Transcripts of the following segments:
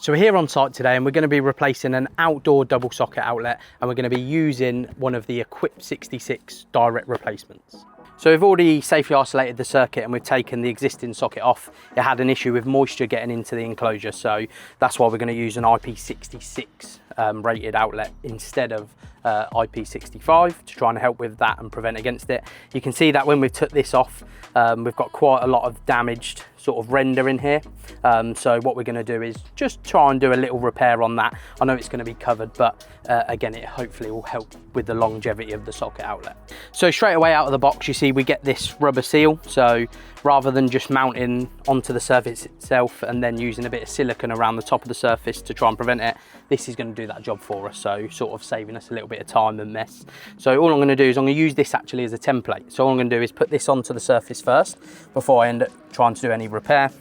So we're here on site today and we're going to be replacing an outdoor double socket outlet, and we're going to be using one of the Aquip66 direct replacements. So we've already safely isolated the circuit and we've taken the existing socket off. It had an issue with moisture getting into the enclosure, so that's why we're going to use an IP66 rated outlet instead of IP65 to try and help with that and prevent against it. You can see that when we've took this off, we've got quite a lot of damaged sort of render in here. So what we're going to do is just try and do a little repair on that. I know it's going to be covered, but again, it hopefully will help with the longevity of the socket outlet. So straight away out of the box, you see we get this rubber seal. So rather than just mounting onto the surface itself and then using a bit of silicone around the top of the surface to try and prevent it, this is going to do that job for us, so sort of saving us a little bit of time and mess. So all I'm going to do is I'm going to use this actually as a template. So all I'm going to do is put this onto the surface first before I end up trying to do any repair.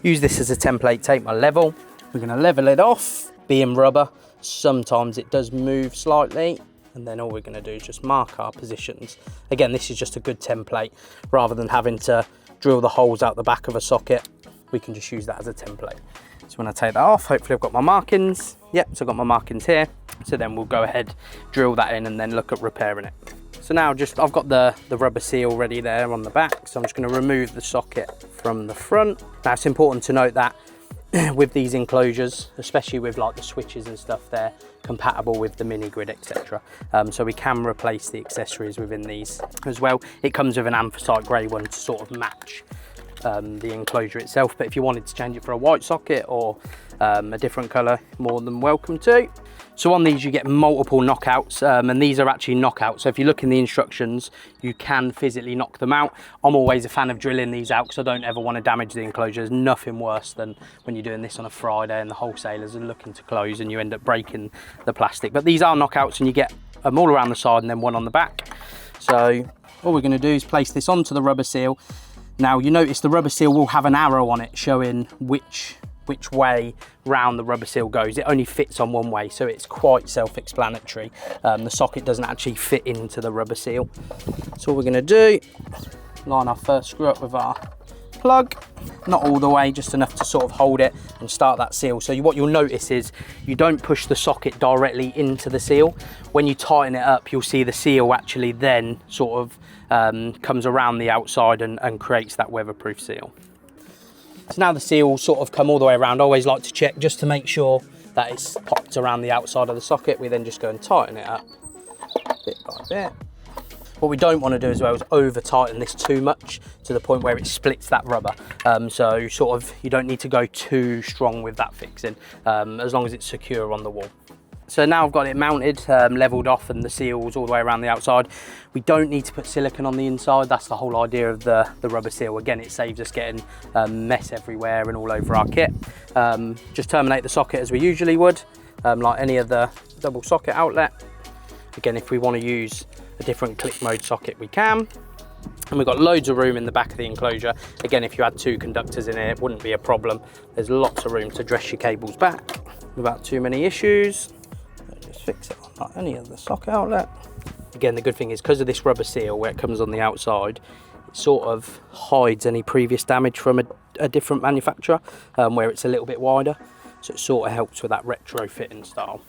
Use this as a template, take my level. We're going to level it off. Being rubber, sometimes it does move slightly, and then all we're going to do is just mark our positions. Again, this is just a good template. Rather than having to drill the holes out the back of a socket, we can just use that as a template. So when I take that off, hopefully I've got my markings. Yep, so I've got my markings here. So then we'll go ahead, drill that in and then look at repairing it. So now I've got the rubber seal ready there on the back. So I'm just going to remove the socket from the front. Now it's important to note that with these enclosures, especially with like the switches and stuff, they're compatible with the mini grid, etc. So we can replace the accessories within these as well. It comes with an anthracite grey one to sort of match the enclosure itself, but if you wanted to change it for a white socket or a different colour, more than welcome to. So on these you get multiple knockouts, and these are actually knockouts, so if you look in the instructions you can physically knock them out. I'm always a fan of drilling these out because I don't ever want to damage the enclosure. There's nothing worse than when you're doing this on a Friday and the wholesalers are looking to close and you end up breaking the plastic. But these are knockouts and you get them all around the side and then one on the back. So all we're going to do is place this onto the rubber seal. Now you notice the rubber seal will have an arrow on it showing which way round the rubber seal goes. It only fits on one way, so it's quite self-explanatory. The socket doesn't actually fit into the rubber seal. So all we're going to do, line our first screw up with our plug, not all the way, just enough to sort of hold it and start that seal. So what you'll notice is you don't push the socket directly into the seal. When you tighten it up, you'll see the seal actually then sort of comes around the outside and creates that weatherproof seal. So now the seal sort of come all the way around. I always like to check just to make sure that it's popped around the outside of the socket. We then just go and tighten it up bit by bit. What we don't want to do as well is over tighten this too much to the point where it splits that rubber. So sort of you don't need to go too strong with that fixing, as long as it's secure on the wall. So now I've got it mounted, leveled off, and the seals all the way around the outside. We don't need to put silicone on the inside. That's the whole idea of the rubber seal. Again, it saves us getting mess everywhere and all over our kit. Just terminate the socket as we usually would, like any other double socket outlet. Again, if we want to use a different click mode socket, we can. And we've got loads of room in the back of the enclosure. Again, if you had two conductors in here, it wouldn't be a problem. There's lots of room to dress your cables back without too many issues. Just fix it on like any other socket outlet. Again, the good thing is because of this rubber seal where it comes on the outside, it sort of hides any previous damage from a different manufacturer, where it's a little bit wider. So it sort of helps with that retrofitting style.